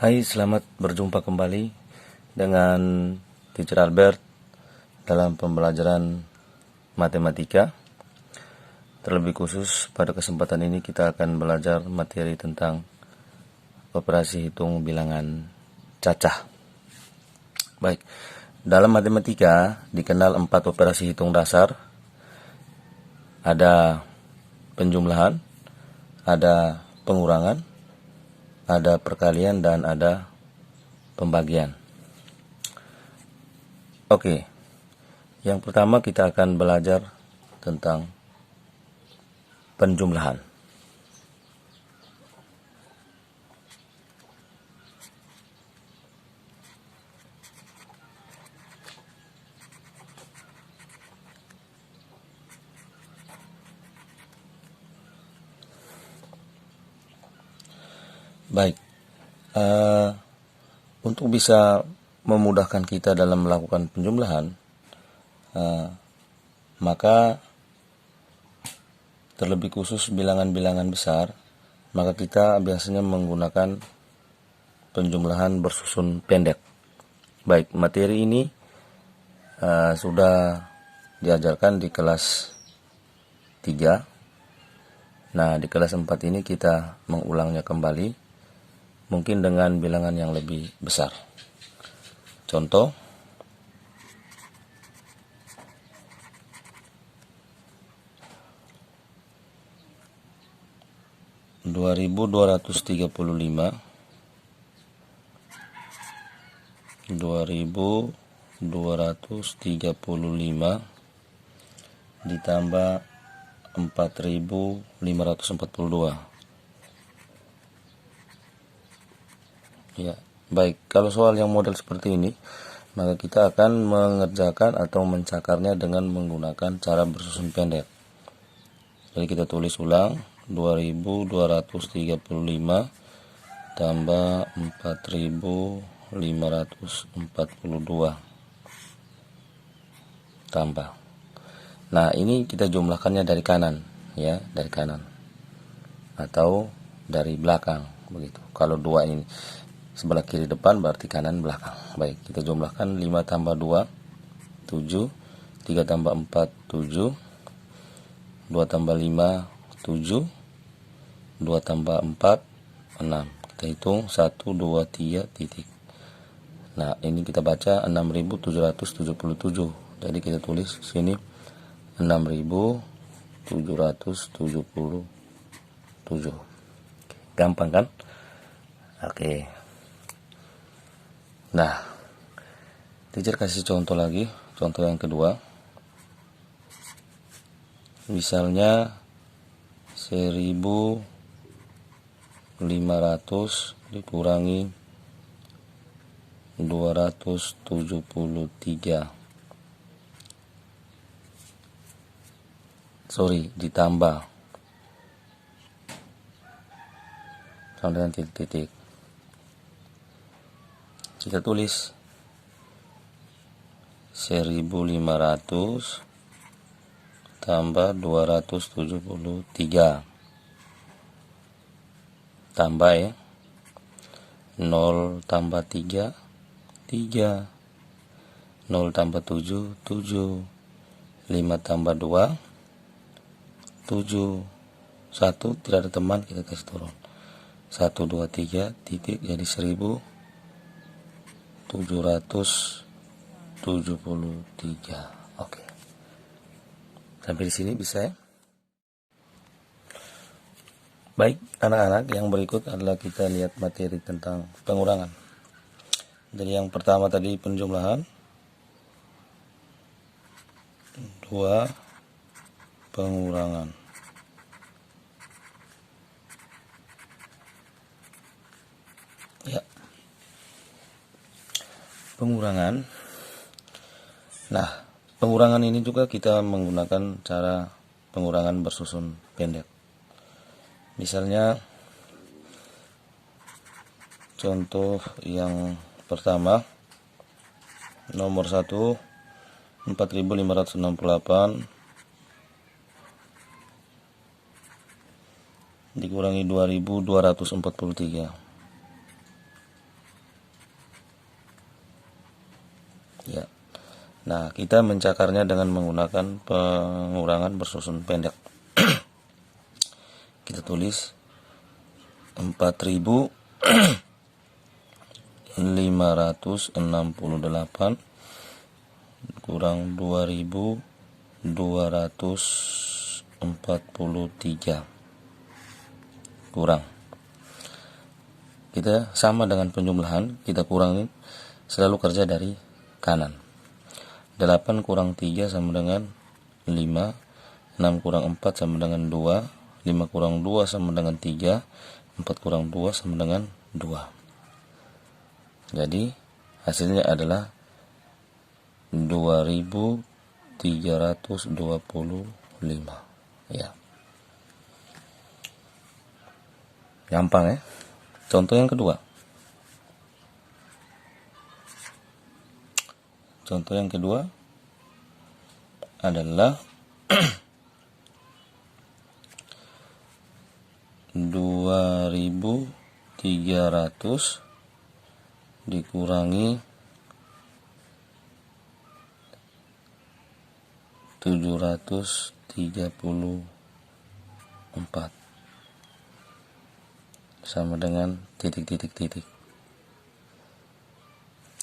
Hai, selamat berjumpa kembali dengan Teacher Albert dalam pembelajaran matematika. Terlebih khusus pada kesempatan ini kita akan belajar materi tentang operasi hitung bilangan cacah. Baik, dalam matematika dikenal 4 operasi hitung dasar. Ada penjumlahan, ada pengurangan, ada perkalian, dan ada pembagian. Oke, yang pertama kita akan belajar tentang penjumlahan. Baik, untuk bisa memudahkan kita dalam melakukan penjumlahan, maka terlebih khusus bilangan-bilangan besar, maka kita biasanya menggunakan penjumlahan bersusun pendek. Baik, materi ini sudah diajarkan di kelas 3. Nah, di kelas 4 ini kita mengulangnya kembali, mungkin dengan bilangan yang lebih besar. Contoh, dua ribu dua ratus tiga puluh lima ditambah 4.542. Ya, baik. Kalau soal yang model seperti ini, maka kita akan mengerjakan atau mencakarnya dengan menggunakan cara bersusun pendek. Jadi kita tulis ulang 2235 tambah 4542 tambah. Nah, ini kita jumlahkannya dari kanan, ya, dari kanan atau dari belakang, begitu. Kalau 2 ini sebelah kiri depan berarti kanan belakang. Baik, kita jumlahkan 5 tambah 2 7, 3 tambah 4 7, 2 tambah 5 7, 2 tambah 4 6. Kita hitung 1 2 3 titik. Nah, ini kita baca 6777. Jadi kita tulis sini 6777. Gampang kan? Oke. Nah, teacher kasih contoh lagi, contoh yang kedua. Misalnya 1500 dikurangi 273. Ditambah. Sama dengan titik-titik. Kita tulis 1500 tambah 273 tambah, ya, 0 tambah 3 3, 0 tambah 7 7, 5 tambah 2 7, 1 tidak ada teman, kita kasih turun 1 2 3 titik, jadi 1773. Oke. Sampai di sini bisa, ya? Baik, anak-anak, yang berikut adalah kita lihat materi tentang pengurangan. Jadi yang pertama tadi penjumlahan, 2 pengurangan. Ya. Pengurangan. Nah, pengurangan ini juga kita menggunakan cara pengurangan bersusun pendek. Misalnya contoh yang pertama, nomor 1 4568 dikurangi 2243. Nah, kita mencakarnya dengan menggunakan pengurangan bersusun pendek. Kita tulis 4.568 kurang 2.243 kurang. Kita sama dengan penjumlahan, kita kurangi, selalu kerja dari kanan. 8 kurang 3 sama dengan 5, 6 kurang 4 sama dengan 2, 5 kurang 2 sama dengan 3, 4 kurang 2 sama dengan 2. Jadi hasilnya adalah 2325. Ya. Gampang ya. Contoh yang kedua. Contoh yang kedua adalah 2.300 dikurangi 734 sama dengan titik.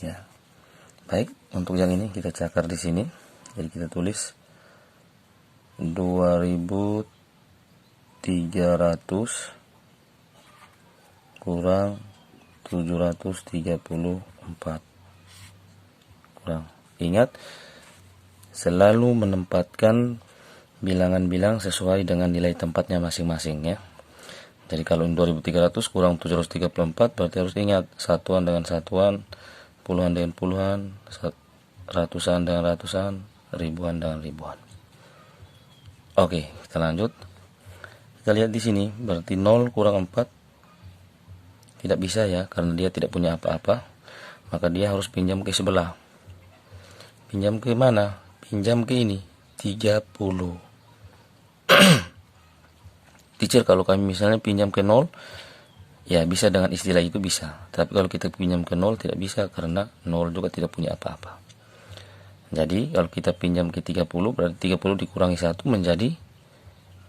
Ya. Baik, untuk yang ini kita cakar di sini. Jadi kita tulis 2.300 kurang 734 kurang. Ingat, selalu menempatkan bilangan-bilang sesuai dengan nilai tempatnya masing-masing ya. Jadi kalau 2.300 kurang 734 berarti harus ingat satuan dengan satuan, puluhan dengan puluhan, ratusan dengan ratusan, ribuan dengan ribuan. Oke, kita lanjut. Kita lihat di sini berarti 0 kurang 4 tidak bisa ya, karena dia tidak punya apa-apa. Maka dia harus pinjam ke sebelah. Pinjam ke mana? Pinjam ke ini 30. Teacher, kalau kami misalnya pinjam ke 0, ya bisa dengan istilah itu bisa. Tapi kalau kita pinjam ke 0 tidak bisa, karena 0 juga tidak punya apa-apa. Jadi kalau kita pinjam ke 30 berarti 30 dikurangi 1 menjadi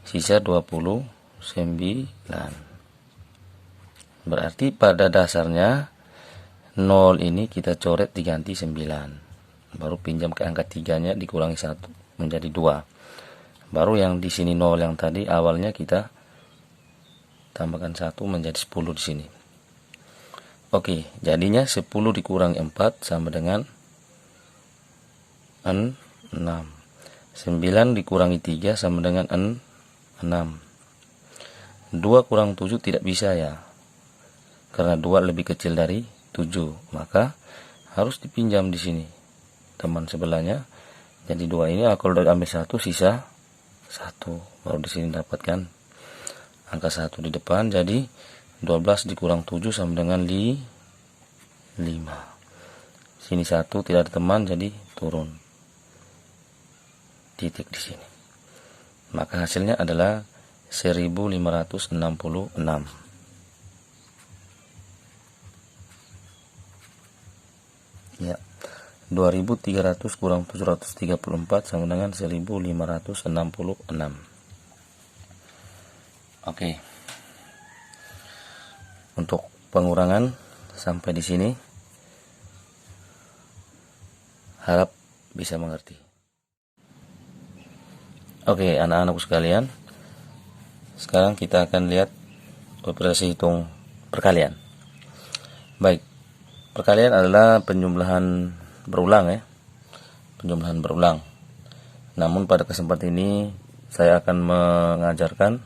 sisa 29. Berarti pada dasarnya 0 ini kita coret diganti 9. Baru pinjam ke angka 3-nya dikurangi 1 menjadi 2. Baru yang di sini 0 yang tadi awalnya kita tambahkan 1 menjadi 10 di sini. Oke, jadinya 10 dikurangi 4 sama dengan 6. 9 dikurangi 3 sama dengan 6. 2 kurang 7 tidak bisa ya. Karena 2 lebih kecil dari 7, maka harus dipinjam di sini teman sebelahnya. Jadi 2 ini kalau ambil 1 sisa 1. Baru di sini dapatkan angka 1 di depan, jadi 12 dikurang 7 sama dengan 5. Sini 1 tidak ada teman, jadi turun titik di sini. Maka hasilnya adalah 1566. Ya. 2300 kurang 734 sama dengan 1566. Oke. Untuk pengurangan sampai di sini, harap bisa mengerti. Oke, anak-anakku sekalian, sekarang kita akan lihat operasi hitung perkalian. Baik, perkalian adalah penjumlahan berulang ya, penjumlahan berulang. Namun pada kesempatan ini saya akan mengajarkan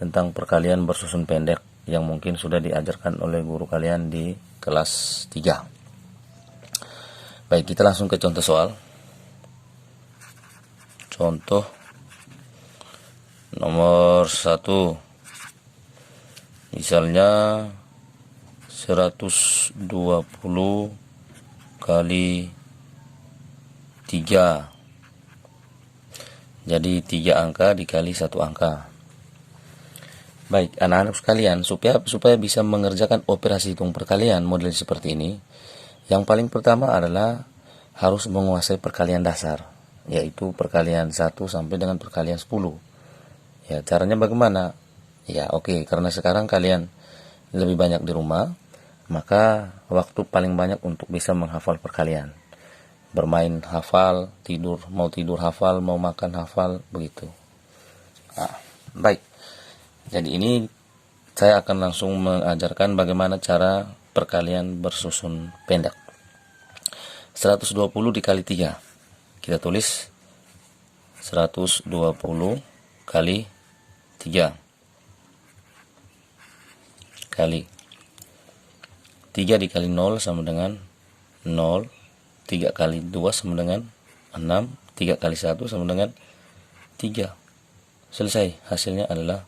tentang perkalian bersusun pendek yang mungkin sudah diajarkan oleh guru kalian di kelas 3. Baik, kita langsung ke contoh soal. Contoh nomor 1. Misalnya 120 kali 3. Jadi 3 angka dikali 1 angka. Baik, anak-anak sekalian, supaya bisa mengerjakan operasi hitung perkalian model seperti ini, yang paling pertama adalah harus menguasai perkalian dasar, yaitu perkalian 1 sampai dengan perkalian 10. Ya, caranya bagaimana? Ya, oke, karena sekarang kalian lebih banyak di rumah, maka waktu paling banyak untuk bisa menghafal perkalian. Bermain hafal, mau tidur hafal, mau makan hafal, begitu. Baik. Jadi ini saya akan langsung mengajarkan bagaimana cara perkalian bersusun pendek. 120 dikali 3. Kita tulis 120 kali 3 kali 3 dikali 0 sama dengan 0. 3 kali 2 sama dengan 6. 3 kali 1 sama dengan 3. Selesai. Hasilnya adalah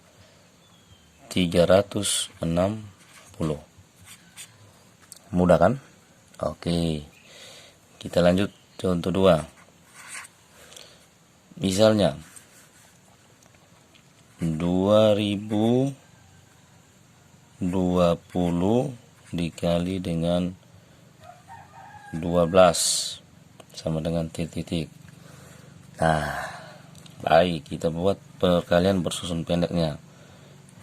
360. Mudah kan? Oke. Kita lanjut contoh 2. Misalnya 2020 dikali dengan 12 sama dengan titik. Nah, baik, kita buat perkalian bersusun pendeknya.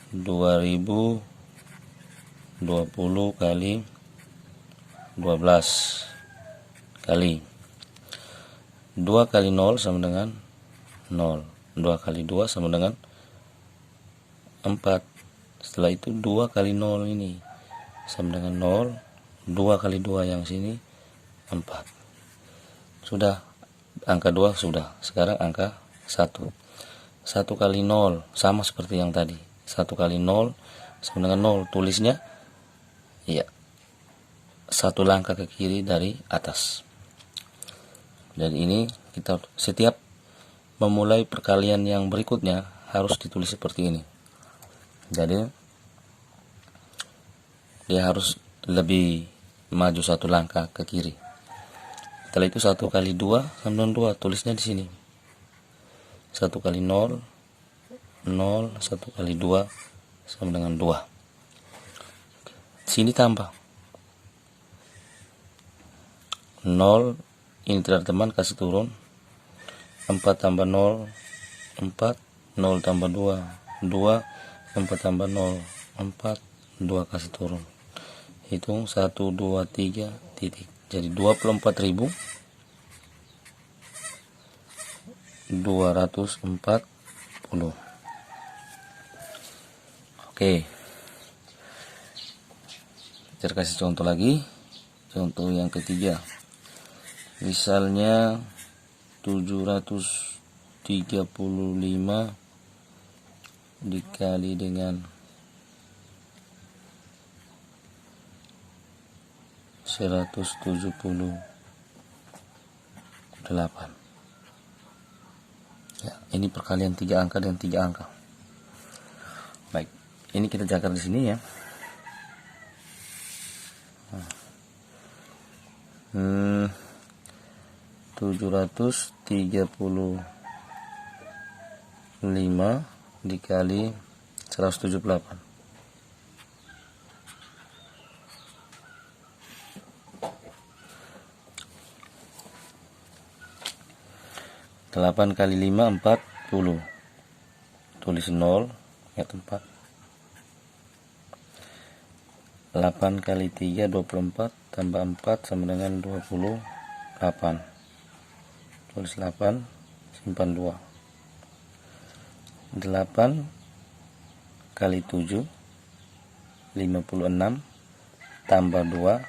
2020 kali 12 kali 2 kali 0 sama dengan 0. 2 kali 2 sama dengan 4. Setelah itu 2 kali 0 ini sama dengan 0. 2 kali 2 yang sini 4. Sudah, angka 2 sudah. Sekarang angka 1. 1 kali 0 sama seperti yang tadi. 1 kali 0 sama dengan 0. Tulisnya ya, 1 langkah ke kiri dari atas. Dan ini kita setiap memulai perkalian yang berikutnya harus ditulis seperti ini. Jadi dia harus lebih maju 1 langkah ke kiri. Setelah itu 1 kali 2 sama dengan 2, tulisnya di sini. 1 kali 0 0, 1 kali 2 sama dengan 2. Sini tambah 0, ini tidak teman, kasih turun. 4 tambah 0 4, 0 tambah 2 2, 4 tambah 0 4, 2 kasih turun. Hitung 1 2 3 titik. Jadi 24.240. Oke. Kita kasih contoh lagi. Contoh yang ketiga. Misalnya 735 dikali dengan 178. Ya, ini perkalian 3 angka dan 3 angka. Baik, ini kita jaga di sini ya. 735 dikali 178. 8 kali 5 40. Tulis 0, ingat 4. 8 kali 3 24 tambah 4 sama dengan 28. Tulis 8, simpan 2. 8 kali 7 56 tambah 2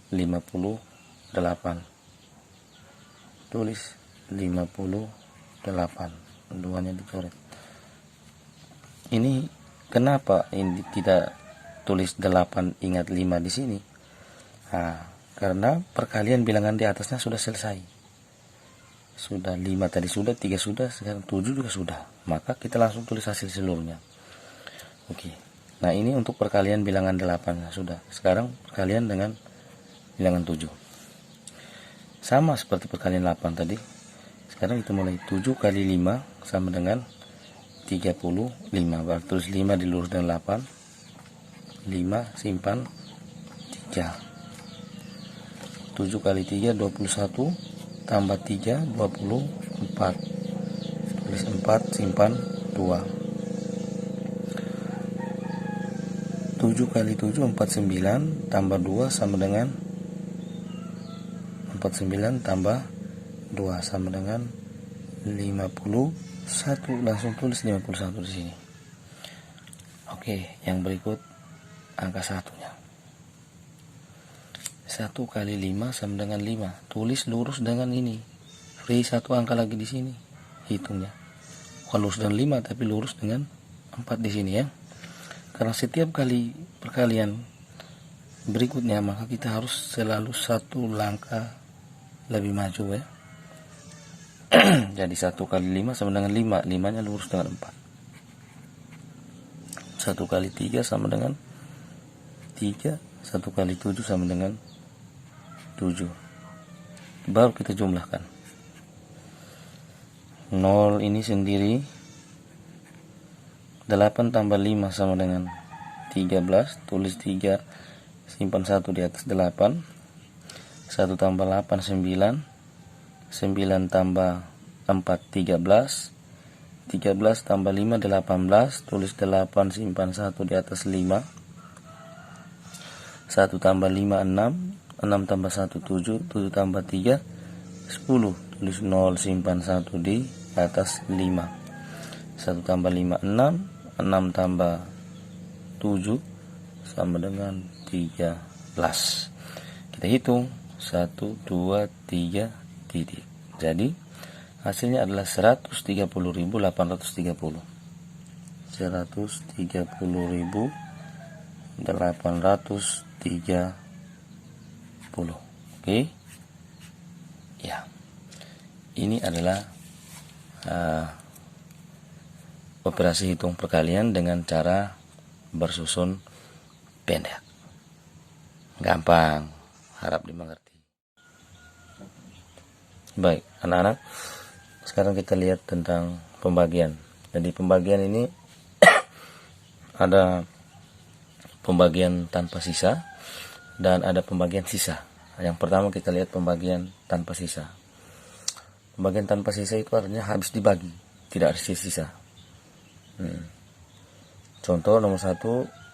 58. Tulis 58, duanya dicoret. Ini kenapa ini tidak tulis 8 ingat 5 di sini? Nah, karena perkalian bilangan di atasnya sudah selesai. Sudah 5 tadi sudah, 3 sudah, sekarang 7 juga sudah. Maka kita langsung tulis hasil seluruhnya. Oke. Nah, ini untuk perkalian bilangan 8 sudah. Sekarang perkalian dengan bilangan 7. Sama seperti perkalian 8 tadi. Sekarang kita mulai 7 kali 5 sama dengan 35. Berarti tulis 5 diluruskan 8. 5 simpan 3. 7 kali 3 21 tambah 3 24. Tulis 4, simpan 2. 7 kali 7 49 tambah 2 sama dengan 49 tambah 2 sama dengan 51. Langsung tulis 51 di sini. Oke, yang berikut angka satunya. 1 kali 5 sama dengan 5. Tulis lurus dengan ini. Beri satu angka lagi di sini. Hitungnya. Bukan lurus dengan 5 tapi lurus dengan 4 di sini ya. Karena setiap kali perkalian berikutnya maka kita harus selalu satu langkah lebih maju ya. Jadi 1 kali 5 sama dengan 5. 5-nya lurus dengan 4. 1 kali 3 sama dengan 3. 1 kali 7 sama dengan 7. Baru kita jumlahkan. 0 ini sendiri 8 tambah 5 sama dengan 13. Tulis 3, simpan 1 di atas 8. 1 tambah 8 9. 9 tambah 4 13. 13 tambah 5 18. Tulis 8, simpan 1 di atas 5. 1 tambah 5 6. 6 tambah 1 7. 7 tambah 3 10. Tulis 0, simpan 1 di atas 5. 1 tambah 5 6. 6 tambah 7 sama dengan 13. Kita hitung 1 2 3 titik. Jadi hasilnya adalah 130.830. 130.830. Oke. Ya. Ini adalah operasi hitung perkalian dengan cara bersusun pendek. Gampang, harap dimengerti. Baik, anak-anak. Sekarang kita lihat tentang pembagian. Jadi pembagian ini ada pembagian tanpa sisa dan ada pembagian sisa. Yang pertama kita lihat pembagian tanpa sisa. Pembagian tanpa sisa itu artinya habis dibagi, tidak ada sisa. Contoh nomor 1,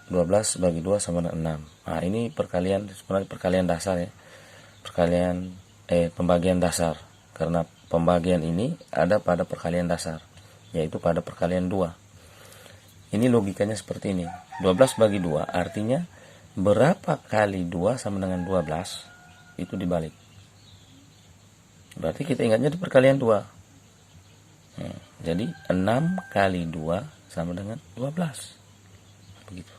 12 bagi 2 sama dengan 6. Nah, ini sebenarnya perkalian dasar ya. Pembagian dasar. Karena pembagian ini ada pada perkalian dasar, yaitu pada perkalian 2. Ini logikanya seperti ini. 12 bagi 2 artinya berapa kali 2 sama dengan 12 itu dibalik. Berarti kita ingatnya di perkalian 2. Jadi 6 kali 2 sama dengan 12. Begitu.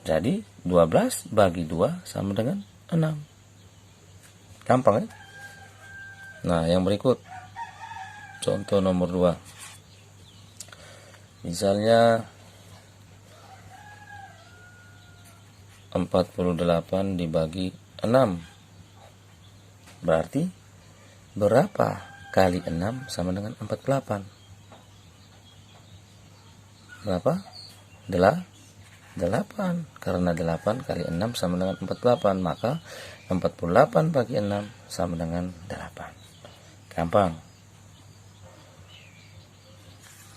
Jadi 12 bagi 2 sama dengan 6. Gampang ya? Nah, yang berikut contoh nomor 2. Misalnya 48 dibagi 6. Berarti berapa kali 6 sama dengan 48? Berapa? 8. Karena 8 kali 6 sama dengan 48, maka 48 bagi 6 sama dengan 8. Gampang.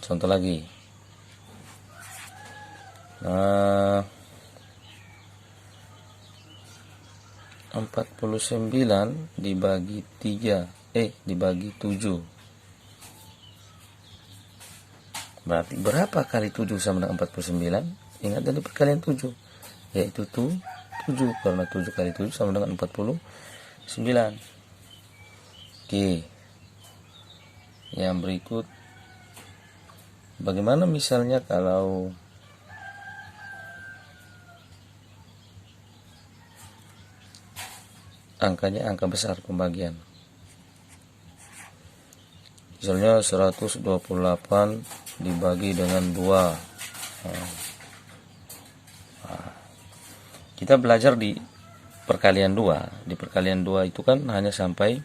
Contoh lagi. 49 dibagi 7. Berarti berapa kali 7 sama dengan 49? Ingat dari perkalian 7, yaitu 7, karena 7 kali 7 sama dengan 49. Oke. Yang berikut, bagaimana misalnya kalau angkanya angka besar pembagian? Misalnya 128 dibagi dengan 2. Kita belajar di perkalian 2. Di perkalian 2 itu kan hanya sampai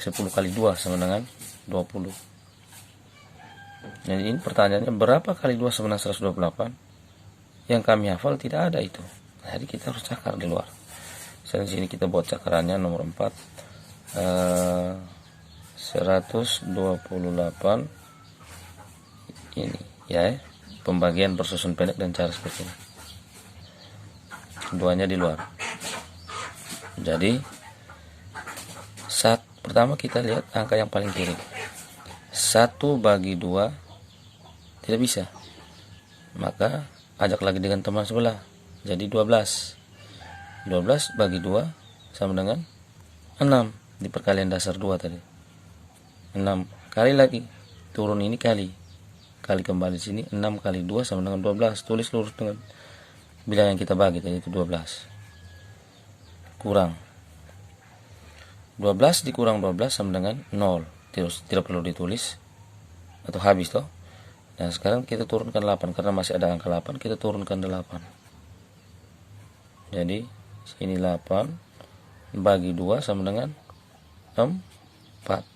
10 kali 2 sama dengan 20. Jadi ini pertanyaannya, berapa kali 2 sama dengan 128? Yang kami hafal tidak ada itu. Jadi kita harus cakar di luar. Misalnya di sini kita buat cakarannya nomor 4, 128 ini ya, pembagian bersusun pendek dan cara seperti ini, duanya di luar. Jadi pertama kita lihat angka yang paling kiri, 1 bagi 2 tidak bisa, maka ajak lagi dengan teman sebelah, jadi 12 bagi 2 sama dengan 6 di perkalian dasar 2 tadi. 6 kali lagi, turun ini kali kembali di sini, 6 kali 2 sama dengan 12. Tulis lurus dengan bilangan yang kita bagi tadi, itu 12. Kurang 12 dikurang 12 sama dengan 0. Tidak perlu ditulis atau habis toh. Nah, sekarang kita turunkan 8 karena masih ada angka 8, kita turunkan 8. Jadi sini 8 bagi 2 sama dengan 4,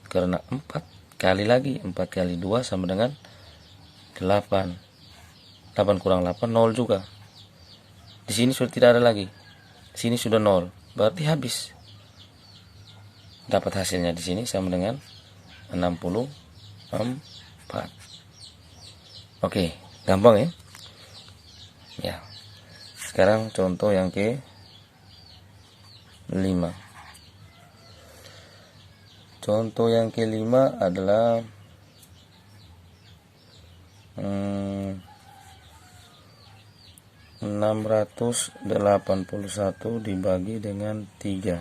karena 4 kali lagi, 4 kali 2 sama dengan 8. 8 kurang 8 0 juga. Di sini sudah tidak ada lagi. Di sini sudah 0, berarti habis. Dapat hasilnya di sini sama dengan 64. Oke, gampang ya. Ya. Sekarang contoh yang ke 5. Contoh yang kelima adalah 681 dibagi dengan 3.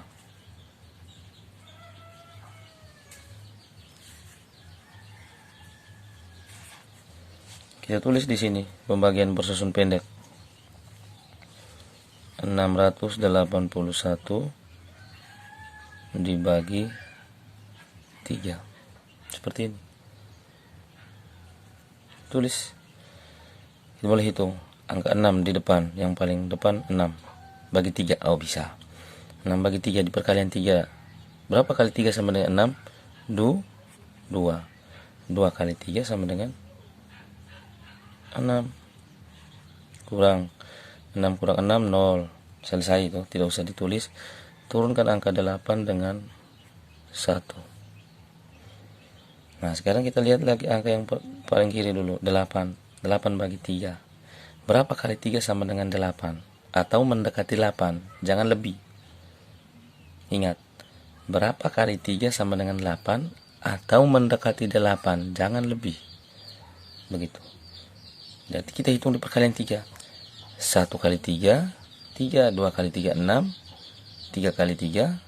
Kita tulis di sini pembagian bersusun pendek. 681 dibagi 3. Seperti ini. Tulis. Kita boleh hitung angka 6 di depan, yang paling depan 6 bagi 3. Oh, bisa. 6 bagi 3 di perkalian 3. Berapa kali 3 sama dengan 6? 2. 2 kali 3 sama dengan 6. Kurang 6 kurang 6 0. Selesai itu, tidak usah ditulis. Turunkan angka 8 dengan 1. Nah, sekarang kita lihat lagi angka yang paling kiri dulu, 8. 8 bagi 3. Berapa kali 3 sama dengan 8? Atau mendekati 8, jangan lebih. Ingat, berapa kali 3 sama dengan 8 atau mendekati 8, jangan lebih. Begitu. Jadi kita hitung di perkalian 3. 1 kali 3, 3. 2 kali 3, 6. 3 kali 3,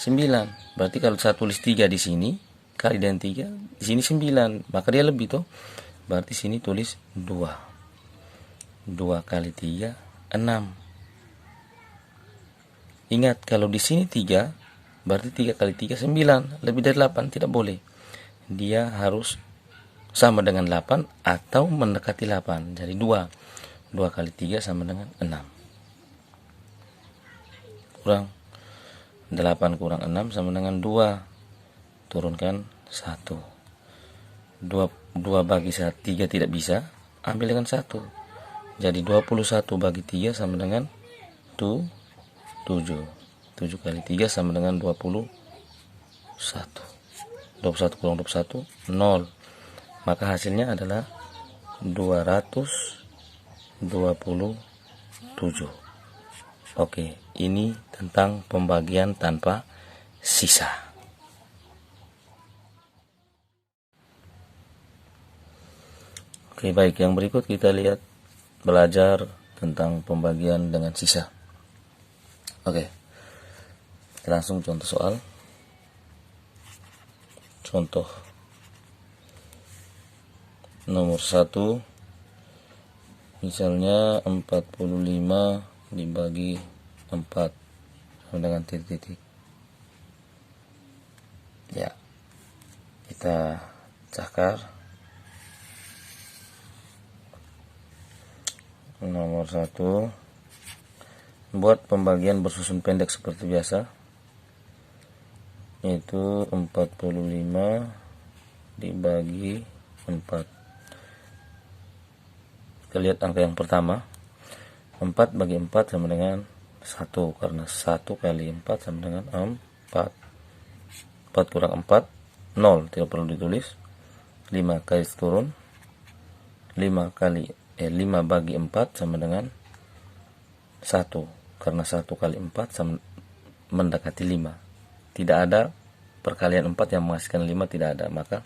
9. Berarti kalau saya tulis 3 di sini, kali dengan 3, di sini 9, maka dia lebih toh. Berarti sini tulis 2. 2 kali 3, 6. Ingat, kalau di sini 3, berarti 3 kali 3, 9. Lebih dari 8, tidak boleh. Dia harus sama dengan 8 atau mendekati 8. Jadi 2. 2 kali 3 sama dengan 6. Kurang 8 kurang 6 sama dengan 2. Turunkan 1. 2 bagi 3 tidak bisa, ambil dengan 1. Jadi 21 bagi 3 sama dengan 7. 7 kali 3 sama dengan 21. 21 kurang 21, 0. Maka hasilnya adalah 227. Oke, ini tentang pembagian tanpa sisa. Oke, baik, yang berikut kita lihat belajar tentang pembagian dengan sisa. Oke, kita langsung contoh soal. Contoh nomor 1, misalnya 45 dibagi 4 sama dengan titik-titik. Ya, kita cakar. Nomor 1, buat pembagian bersusun pendek seperti biasa, yaitu 45 dibagi 4. Kita lihat angka yang pertama, 4 bagi 4 sama dengan 1, karena 1 kali 4 sama dengan 4. 4 kurang 4, 0, tidak perlu ditulis. 5 garis turun, 5 bagi 4 sama dengan 1, karena 1 kali 4 sama, mendekati 5. Tidak ada perkalian 4 yang menghasilkan 5, tidak ada. Maka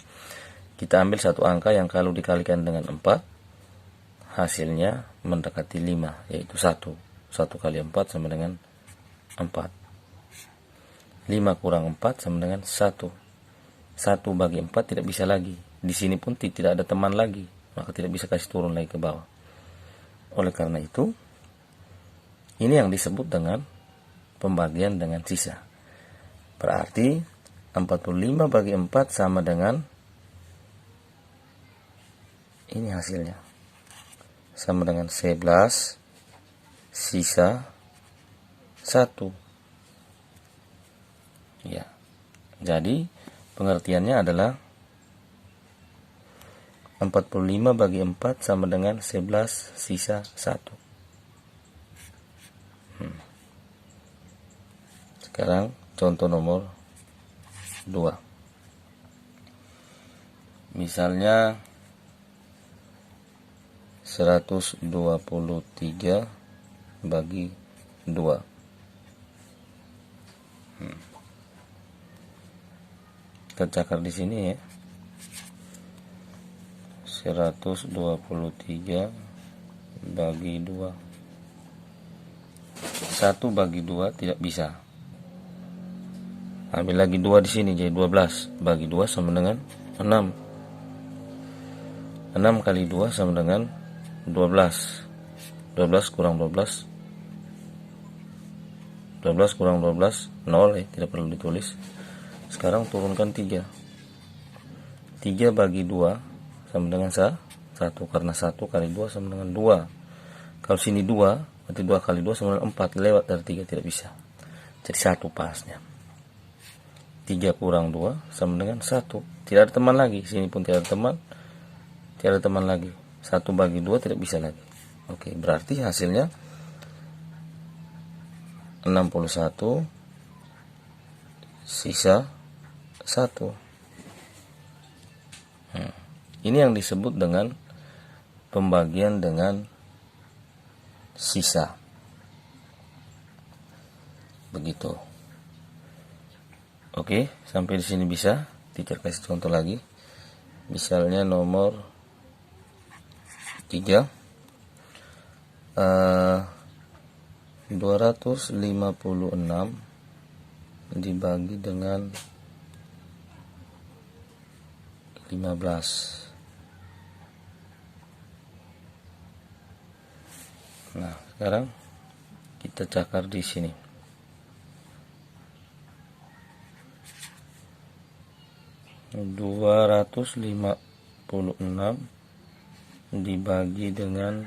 kita ambil satu angka yang kalau dikalikan dengan 4 hasilnya mendekati 5, yaitu 1. 1 kali 4 sama dengan 4. 5 kurang 4 sama dengan 1. 1 bagi 4 tidak bisa lagi. Di sini pun tidak ada teman lagi, maka tidak bisa kasih turun lagi ke bawah. Oleh karena itu, ini yang disebut dengan pembagian dengan sisa. Berarti 45 bagi 4 sama dengan, ini hasilnya, sama dengan 11 sisa 1. Ya. Jadi pengertiannya adalah 45 bagi 4 sama dengan 11 sisa 1. Sekarang contoh nomor 2. Misalnya 123 bagi 2. Kita cakar di sini ya. 123 bagi 2. 1 bagi 2 tidak bisa. Ambil lagi 2 di sini, jadi 12 bagi 2 sama dengan 6. 6 kali 2 sama dengan 12. 12 kurang 12. 12 kurang 12, 0 ya, tidak perlu ditulis. Sekarang turunkan 3. 3 bagi 2 sama dengan 1, karena 1 kali 2 sama dengan 2. Kalau sini 2, berarti 2 kali 2 sama dengan 4, lewat dari 3, tidak bisa. Jadi 1 pasnya. 3 kurang 2 sama dengan 1. Tidak ada teman lagi, sini pun tidak ada teman. Tidak ada teman lagi. 1 bagi 2 tidak bisa lagi. Oke, berarti hasilnya 61 sisa 1. Ini yang disebut dengan pembagian dengan sisa. Begitu. Oke, sampai di sini bisa. Teacher kasih contoh lagi. Misalnya nomor 3. 256 dibagi dengan 15. Nah, sekarang kita cakar di sini. 256 dibagi dengan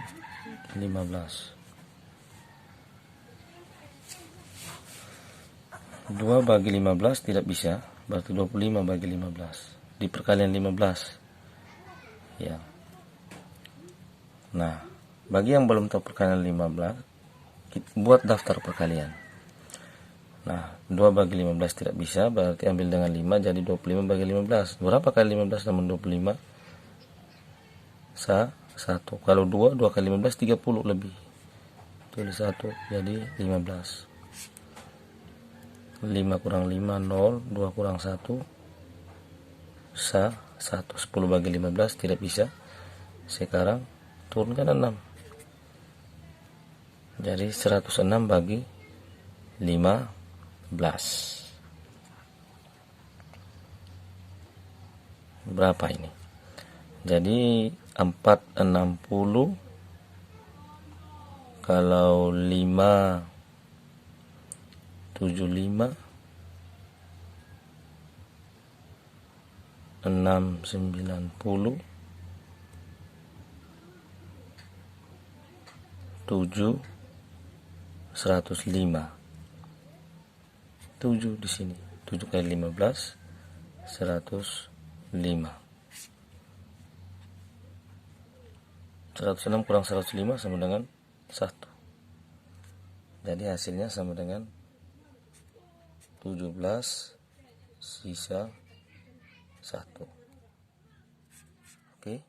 15. 2 bagi 15 tidak bisa, berarti 25 bagi 15. Di perkalian 15. Ya. Nah, bagi yang belum tahu perkalian 15, buat daftar perkalian. Nah, 2 bagi 15 tidak bisa, berarti ambil dengan 5, jadi 25 bagi 15. Berapa kali 15 sama 25? 1. Kalau 2 kali 15, 30 lebih. Tulis 1, jadi 15. 5 kurang 5, 0. 2 kurang 1, 1. 10 bagi 15 tidak bisa. Sekarang turunkan 6. Jadi 106 bagi 15. Berapa ini? Jadi 460. Kalau 5 75, 6 90, 7 105. 7 di sini. 7 kali 15 105. 106 kurang 105 sama dengan 1. Jadi hasilnya sama dengan 17 sisa 1. Oke.